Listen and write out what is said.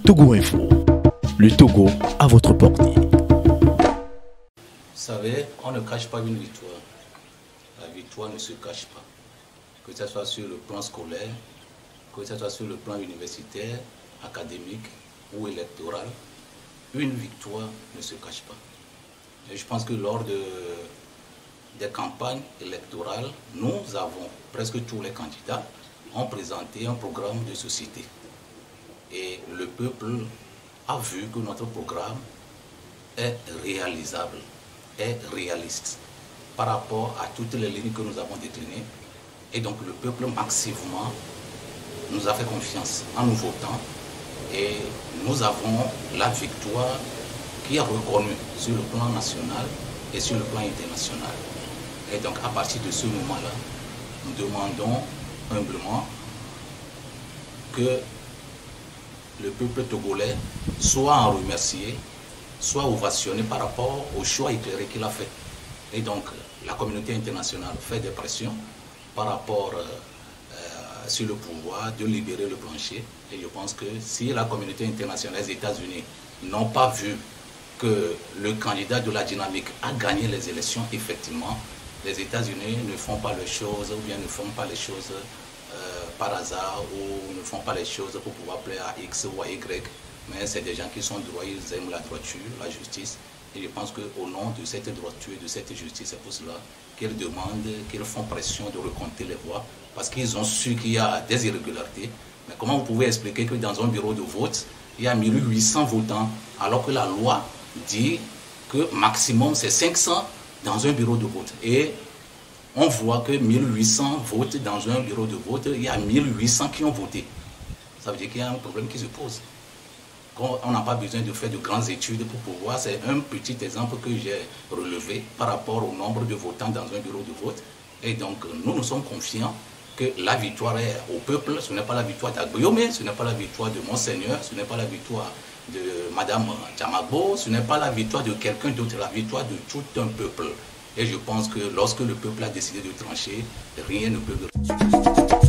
Togo Info, le Togo à votre portée. Vous savez, on ne cache pas une victoire. La victoire ne se cache pas. Que ce soit sur le plan scolaire, que ce soit sur le plan universitaire, académique ou électoral, une victoire ne se cache pas. Et je pense que lors des campagnes électorales, nous avons, presque tous les candidats, ont présenté un programme de société. Et le peuple a vu que notre programme est réalisable, est réaliste par rapport à toutes les lignes que nous avons déclinées. Et donc le peuple massivement nous a fait confiance en nous votant et nous avons la victoire qui est reconnue sur le plan national et sur le plan international. Et donc à partir de ce moment-là, nous demandons humblement que le peuple togolais soit en remercié, soit ovationné par rapport au choix éclairé qu'il a fait. Et donc la communauté internationale fait des pressions par rapport sur le pouvoir de libérer le plancher. Et je pense que si la communauté internationale, les États-Unis, n'ont pas vu que le candidat de la dynamique a gagné les élections, effectivement, les États-Unis ne font pas les choses ou bien ne font pas les choses par hasard ou ne font pas les choses pour pouvoir plaire à X ou à Y. Mais c'est des gens qui sont droits, ils aiment la droiture, la justice. Et je pense qu'au nom de cette droiture et de cette justice, c'est pour cela qu'ils demandent, qu'ils font pression de recompter les voix, parce qu'ils ont su qu'il y a des irrégularités. Mais comment vous pouvez expliquer que dans un bureau de vote, il y a 1800 votants, alors que la loi dit que maximum c'est 500 dans un bureau de vote. Et on voit que 1800 votent dans un bureau de vote, il y a 1800 qui ont voté. Ça veut dire qu'il y a un problème qui se pose. On n'a pas besoin de faire de grandes études pour pouvoir. C'est un petit exemple que j'ai relevé par rapport au nombre de votants dans un bureau de vote. Et donc, nous sommes confiants que la victoire est au peuple. Ce n'est pas la victoire d'Agboyome, ce n'est pas la victoire de Monseigneur, ce n'est pas la victoire de Madame Djamagbo, ce n'est pas la victoire de quelqu'un d'autre, la victoire de tout un peuple. Et je pense que lorsque le peuple a décidé de trancher, rien ne peut...